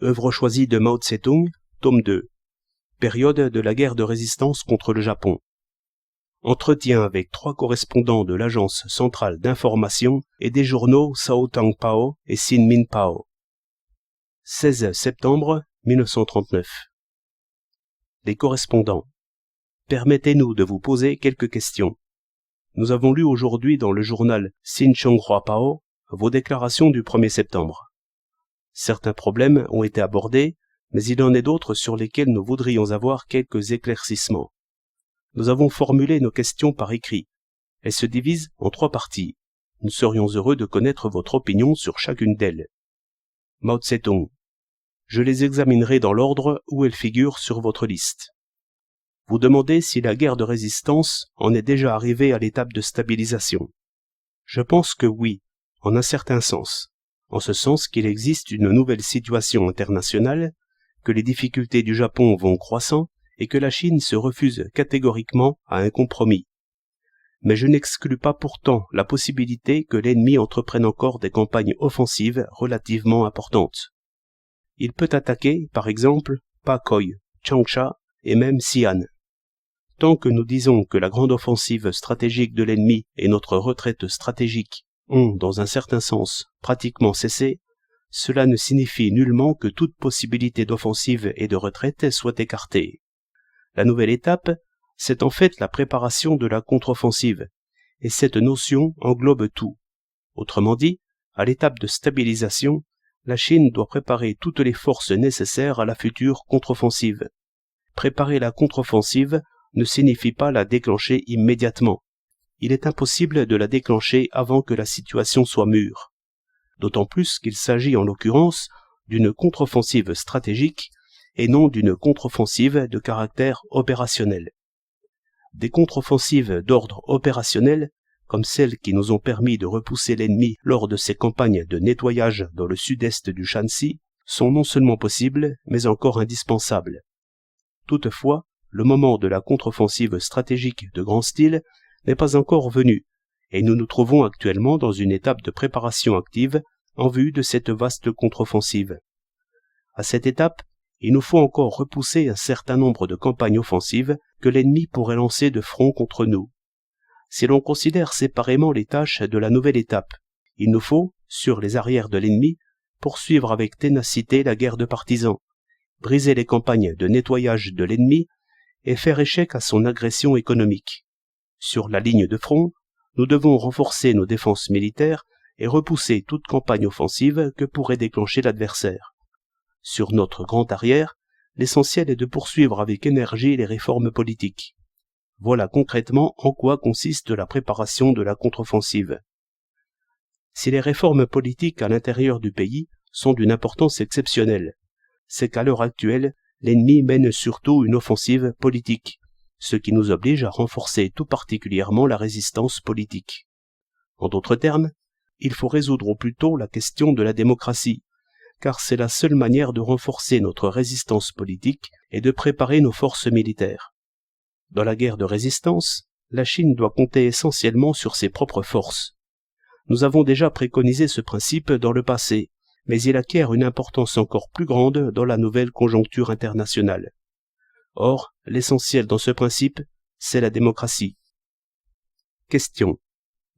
Œuvre choisie de Mao Tse-tung, tome 2. Période de la guerre de résistance contre le Japon. Entretien avec 3 correspondants de l'Agence centrale d'information et des journaux Sao Tang Pao et Sin Min Pao. 16 septembre 1939. Les correspondants. Permettez-nous de vous poser quelques questions. Nous avons lu aujourd'hui dans le journal Sin Chonghua Pao vos déclarations du 1er septembre. Certains problèmes ont été abordés, mais il en est d'autres sur lesquels nous voudrions avoir quelques éclaircissements. Nous avons formulé nos questions par écrit. Elles se divisent en 3 parties. Nous serions heureux de connaître votre opinion sur chacune d'elles. Mao Tse-tung. Je les examinerai dans l'ordre où elles figurent sur votre liste. Vous demandez si la guerre de résistance en est déjà arrivée à l'étape de stabilisation. Je pense que oui, en un certain sens. En ce sens qu'il existe une nouvelle situation internationale, que les difficultés du Japon vont croissant et que la Chine se refuse catégoriquement à un compromis. Mais je n'exclus pas pourtant la possibilité que l'ennemi entreprenne encore des campagnes offensives relativement importantes. Il peut attaquer, par exemple, Pakoi, Changsha et même Xi'an. Tant que nous disons que la grande offensive stratégique de l'ennemi et notre retraite stratégique ont, dans un certain sens, pratiquement cessé, cela ne signifie nullement que toute possibilité d'offensive et de retraite soit écartée. La nouvelle étape, c'est en fait la préparation de la contre-offensive, et cette notion englobe tout. Autrement dit, à l'étape de stabilisation, la Chine doit préparer toutes les forces nécessaires à la future contre-offensive. Préparer la contre-offensive ne signifie pas la déclencher immédiatement. Il est impossible de la déclencher avant que la situation soit mûre. D'autant plus qu'il s'agit en l'occurrence d'une contre-offensive stratégique et non d'une contre-offensive de caractère opérationnel. Des contre-offensives d'ordre opérationnel, comme celles qui nous ont permis de repousser l'ennemi lors de ses campagnes de nettoyage dans le sud-est du Shanxi, sont non seulement possibles, mais encore indispensables. Toutefois, le moment de la contre-offensive stratégique de grand style n'est pas encore venu, et nous nous trouvons actuellement dans une étape de préparation active en vue de cette vaste contre-offensive. À cette étape, il nous faut encore repousser un certain nombre de campagnes offensives que l'ennemi pourrait lancer de front contre nous. Si l'on considère séparément les tâches de la nouvelle étape, il nous faut, sur les arrières de l'ennemi, poursuivre avec ténacité la guerre de partisans, briser les campagnes de nettoyage de l'ennemi et faire échec à son agression économique. Sur la ligne de front, nous devons renforcer nos défenses militaires et repousser toute campagne offensive que pourrait déclencher l'adversaire. Sur notre grand arrière, l'essentiel est de poursuivre avec énergie les réformes politiques. Voilà concrètement en quoi consiste la préparation de la contre-offensive. Si les réformes politiques à l'intérieur du pays sont d'une importance exceptionnelle, c'est qu'à l'heure actuelle, l'ennemi mène surtout une offensive politique, ce qui nous oblige à renforcer tout particulièrement la résistance politique. En d'autres termes, il faut résoudre au plus tôt la question de la démocratie, car c'est la seule manière de renforcer notre résistance politique et de préparer nos forces militaires. Dans la guerre de résistance, la Chine doit compter essentiellement sur ses propres forces. Nous avons déjà préconisé ce principe dans le passé, mais il acquiert une importance encore plus grande dans la nouvelle conjoncture internationale. Or, l'essentiel dans ce principe, c'est la démocratie. Question.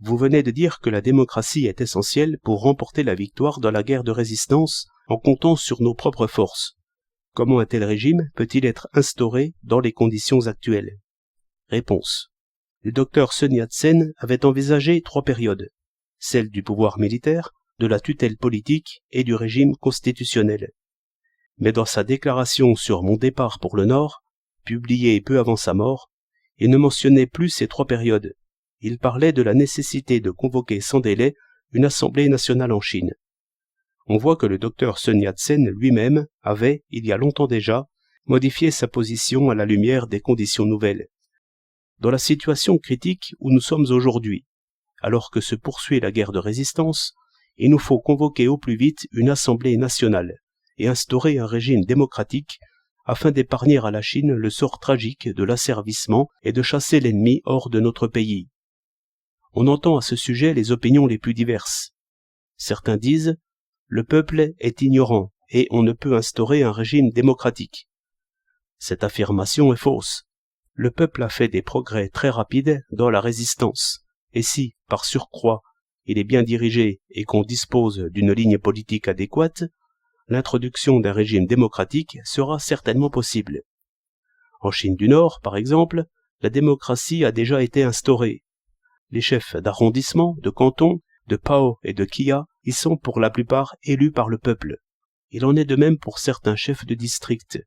Vous venez de dire que la démocratie est essentielle pour remporter la victoire dans la guerre de résistance en comptant sur nos propres forces. Comment un tel régime peut-il être instauré dans les conditions actuelles? Réponse. Le docteur Sun Yat-sen avait envisagé 3 périodes, celle du pouvoir militaire, de la tutelle politique et du régime constitutionnel. Mais dans sa déclaration sur mon départ pour le Nord, publiée peu avant sa mort, il ne mentionnait plus ces 3 périodes. Il parlait de la nécessité de convoquer sans délai une assemblée nationale en Chine. On voit que le docteur Sun Yat-sen lui-même avait, il y a longtemps déjà, modifié sa position à la lumière des conditions nouvelles. Dans la situation critique où nous sommes aujourd'hui, alors que se poursuit la guerre de résistance, il nous faut convoquer au plus vite une assemblée nationale et instaurer un régime démocratique afin d'épargner à la Chine le sort tragique de l'asservissement et de chasser l'ennemi hors de notre pays. On entend à ce sujet les opinions les plus diverses. Certains disent « Le peuple est ignorant et on ne peut instaurer un régime démocratique. Cette affirmation est fausse. Le peuple a fait des progrès très rapides dans la résistance, et si, par surcroît, il est bien dirigé et qu'on dispose d'une ligne politique adéquate, l'introduction d'un régime démocratique sera certainement possible. En Chine du Nord, par exemple, la démocratie a déjà été instaurée. Les chefs d'arrondissement, de canton, de Pao et de Kia y sont pour la plupart élus par le peuple. Il en est de même pour certains chefs de district.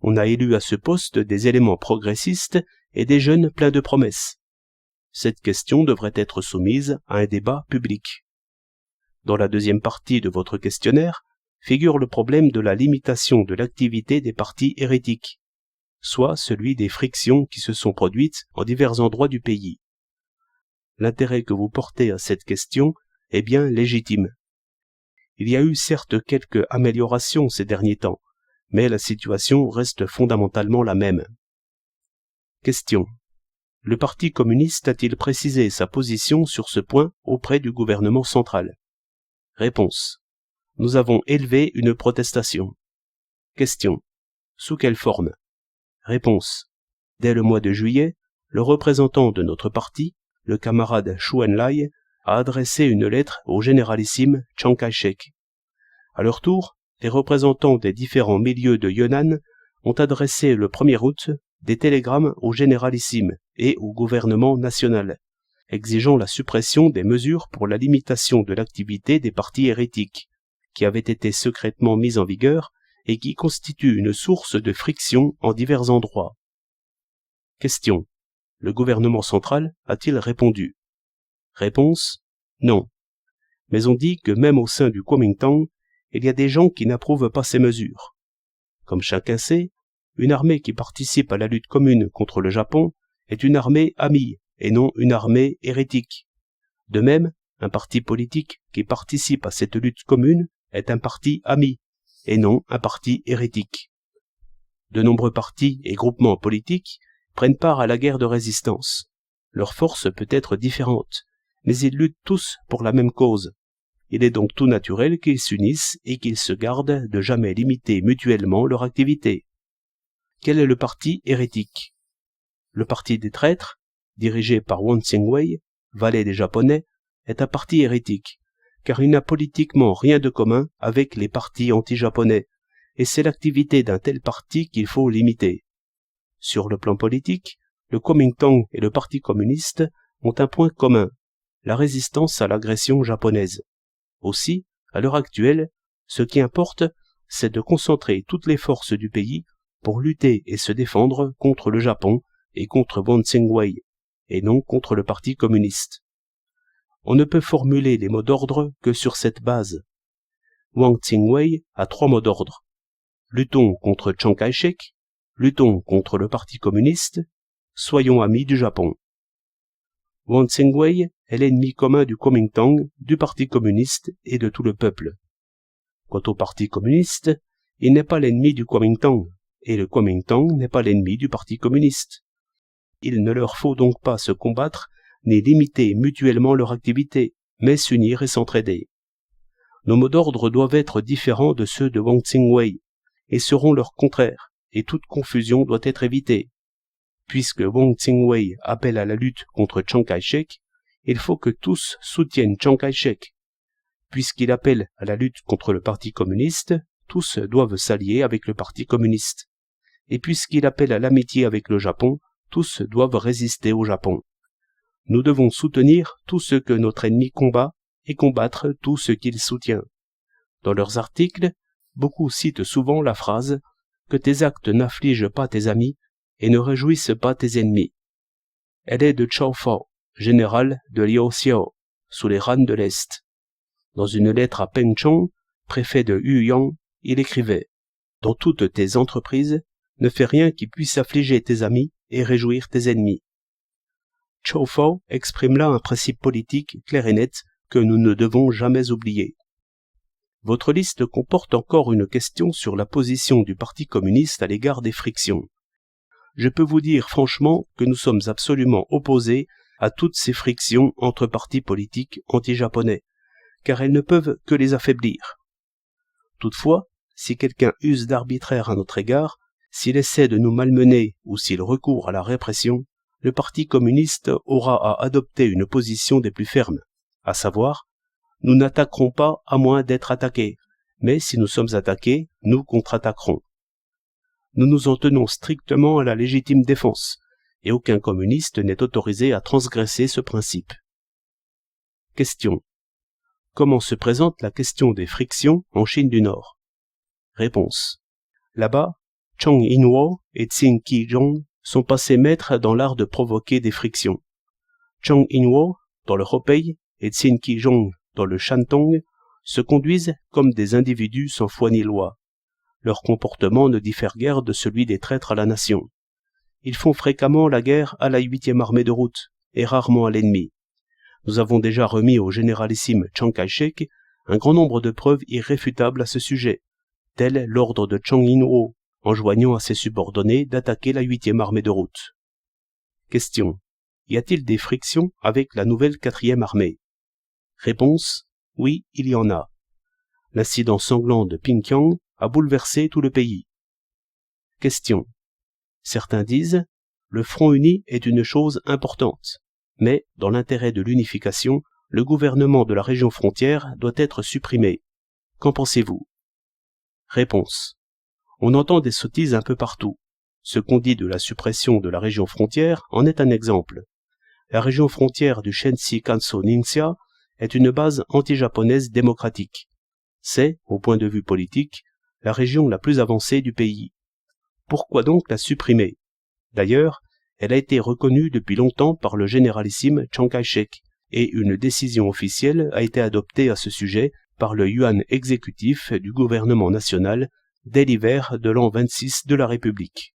On a élu à ce poste des éléments progressistes et des jeunes pleins de promesses. Cette question devrait être soumise à un débat public. Dans la deuxième partie de votre questionnaire figure le problème de la limitation de l'activité des partis hérétiques, soit celui des frictions qui se sont produites en divers endroits du pays. L'intérêt que vous portez à cette question est bien légitime. Il y a eu certes quelques améliorations ces derniers temps, mais la situation reste fondamentalement la même. Question. Le Parti communiste a-t-il précisé sa position sur ce point auprès du gouvernement central? Réponse. Nous avons élevé une protestation. Question. Sous quelle forme? Réponse. Dès le mois de juillet, le représentant de notre parti, le camarade Chou En-lai, a adressé une lettre au généralissime Chiang Kai-shek. À leur tour, les représentants des différents milieux de Yunnan ont adressé le 1er août des télégrammes au généralissime et au gouvernement national, exigeant la suppression des mesures pour la limitation de l'activité des partis hérétiques, qui avaient été secrètement mises en vigueur et qui constituent une source de friction en divers endroits. Question. Le gouvernement central a-t-il répondu? Réponse. Non. Mais on dit que même au sein du Kuomintang, il y a des gens qui n'approuvent pas ces mesures. Comme chacun sait, une armée qui participe à la lutte commune contre le Japon est une armée amie et non une armée hérétique. De même, un parti politique qui participe à cette lutte commune est un parti ami et non un parti hérétique. De nombreux partis et groupements politiques prennent part à la guerre de résistance. Leur force peut être différente, mais ils luttent tous pour la même cause. Il est donc tout naturel qu'ils s'unissent et qu'ils se gardent de jamais limiter mutuellement leur activité. Quel est le parti hérétique? Le parti des traîtres, dirigé par Won Tsing-wei, valet des Japonais, est un parti hérétique, car il n'a politiquement rien de commun avec les partis anti-japonais, et c'est l'activité d'un tel parti qu'il faut limiter. Sur le plan politique, le Kuomintang et le Parti communiste ont un point commun, la résistance à l'agression japonaise. Aussi, à l'heure actuelle, ce qui importe, c'est de concentrer toutes les forces du pays pour lutter et se défendre contre le Japon et contre Won Tsing-wei, et non contre le Parti communiste. On ne peut formuler les mots d'ordre que sur cette base. Won Tsing-wei a 3 mots d'ordre. Luttons contre Chiang Kai-shek, luttons contre le Parti communiste, soyons amis du Japon. Won Tsing-wei est l'ennemi commun du Kuomintang, du Parti communiste et de tout le peuple. Quant au Parti communiste, il n'est pas l'ennemi du Kuomintang, et le Kuomintang n'est pas l'ennemi du Parti communiste. Il ne leur faut donc pas se combattre ni limiter mutuellement leur activité, mais s'unir et s'entraider. Nos mots d'ordre doivent être différents de ceux de Won Tsing-wei, et seront leurs contraires, et toute confusion doit être évitée. Puisque Won Tsing-wei appelle à la lutte contre Chiang Kai-shek, il faut que tous soutiennent Chiang Kai-shek. Puisqu'il appelle à la lutte contre le Parti communiste, tous doivent s'allier avec le Parti communiste. Et puisqu'il appelle à l'amitié avec le Japon, tous doivent résister au Japon. Nous devons soutenir tout ce que notre ennemi combat et combattre tout ce qu'il soutient. Dans leurs articles, beaucoup citent souvent la phrase « Que tes actes n'affligent pas tes amis et ne réjouissent pas tes ennemis ». Elle est de Chao Fao, général de Liao Xiao, sous les Han de l'Est. Dans une lettre à Peng Chong, préfet de Yuyang, il écrivait « Dans toutes tes entreprises, ne fais rien qui puisse affliger tes amis et réjouir tes ennemis. » Chao Fao exprime là un principe politique clair et net que nous ne devons jamais oublier. Votre liste comporte encore une question sur la position du Parti communiste à l'égard des frictions. Je peux vous dire franchement que nous sommes absolument opposés à toutes ces frictions entre partis politiques anti-japonais, car elles ne peuvent que les affaiblir. Toutefois, si quelqu'un use d'arbitraire à notre égard, s'il essaie de nous malmener ou s'il recourt à la répression, le Parti communiste aura à adopter une position des plus fermes, à savoir, nous n'attaquerons pas à moins d'être attaqués, mais si nous sommes attaqués, nous contre-attaquerons. Nous nous en tenons strictement à la légitime défense, et aucun communiste n'est autorisé à transgresser ce principe. Question. Comment se présente la question des frictions en Chine du Nord? Réponse. Là-bas, Zhang Yinhuo et Qin Qizhong sont passés maîtres dans l'art de provoquer des frictions. Zhang Yinhuo, dans le Hopei, et Qin Qizhong, dans le Shantung, se conduisent comme des individus sans foi ni loi. Leur comportement ne diffère guère de celui des traîtres à la nation. Ils font fréquemment la guerre à la 8e armée de route, et rarement à l'ennemi. Nous avons déjà remis au généralissime Chiang Kai-shek un grand nombre de preuves irréfutables à ce sujet, tel l'ordre de Zhang Yinhuo, enjoignant à ses subordonnés d'attaquer la 8e armée de route. Question. Y a-t-il des frictions avec la nouvelle 4e armée? Réponse. Oui, il y en a. L'incident sanglant de Pingyang a bouleversé tout le pays. Question. Certains disent, le front uni est une chose importante, mais, dans l'intérêt de l'unification, le gouvernement de la région frontière doit être supprimé. Qu'en pensez-vous? Réponse. On entend des sottises un peu partout. Ce qu'on dit de la suppression de la région frontière en est un exemple. La région frontière du Shensi Kanso Ningxia est une base anti-japonaise démocratique. C'est, au point de vue politique, la région la plus avancée du pays. Pourquoi donc la supprimer? D'ailleurs, elle a été reconnue depuis longtemps par le généralissime Chiang Kai-shek, et une décision officielle a été adoptée à ce sujet par le yuan exécutif du gouvernement national dès l'hiver de l'an 26 de la République.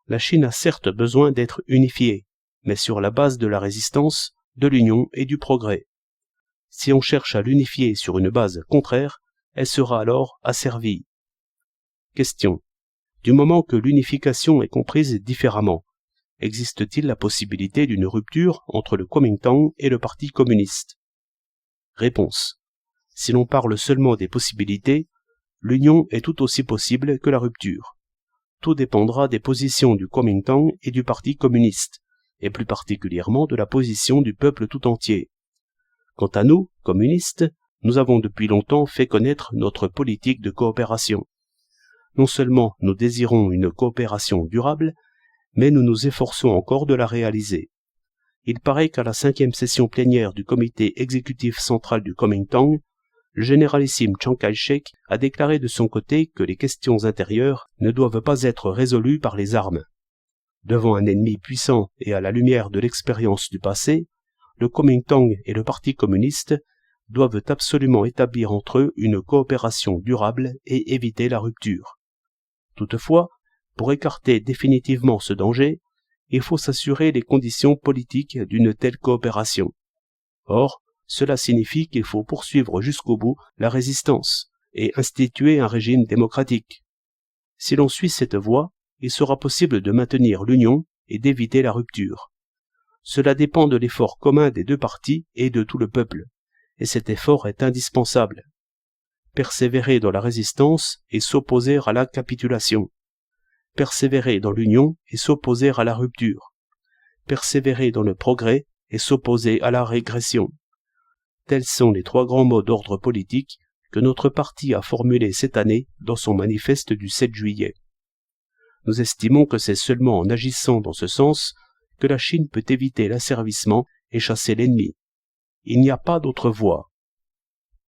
La Chine a certes besoin d'être unifiée, mais sur la base de la résistance, de l'union et du progrès. Si on cherche à l'unifier sur une base contraire, elle sera alors asservie. Question. Du moment que l'unification est comprise différemment, existe-t-il la possibilité d'une rupture entre le Kuomintang et le Parti communiste? Réponse. Si l'on parle seulement des possibilités, l'union est tout aussi possible que la rupture. Tout dépendra des positions du Kuomintang et du Parti communiste, et plus particulièrement de la position du peuple tout entier. Quant à nous, communistes, nous avons depuis longtemps fait connaître notre politique de coopération. Non seulement nous désirons une coopération durable, mais nous nous efforçons encore de la réaliser. Il paraît qu'à la 5e session plénière du comité exécutif central du Kuomintang, le généralissime Chiang Kai-shek a déclaré de son côté que les questions intérieures ne doivent pas être résolues par les armes. Devant un ennemi puissant et à la lumière de l'expérience du passé, le Kuomintang et le Parti communiste doivent absolument établir entre eux une coopération durable et éviter la rupture. Toutefois, pour écarter définitivement ce danger, il faut s'assurer les conditions politiques d'une telle coopération. Or, cela signifie qu'il faut poursuivre jusqu'au bout la résistance et instituer un régime démocratique. Si l'on suit cette voie, il sera possible de maintenir l'union et d'éviter la rupture. Cela dépend de l'effort commun des deux partis et de tout le peuple, et cet effort est indispensable. Persévérer dans la résistance et s'opposer à la capitulation. Persévérer dans l'union et s'opposer à la rupture. Persévérer dans le progrès et s'opposer à la régression. Tels sont les 3 grands mots d'ordre politique que notre parti a formulés cette année dans son manifeste du 7 juillet. Nous estimons que c'est seulement en agissant dans ce sens que la Chine peut éviter l'asservissement et chasser l'ennemi. Il n'y a pas d'autre voie.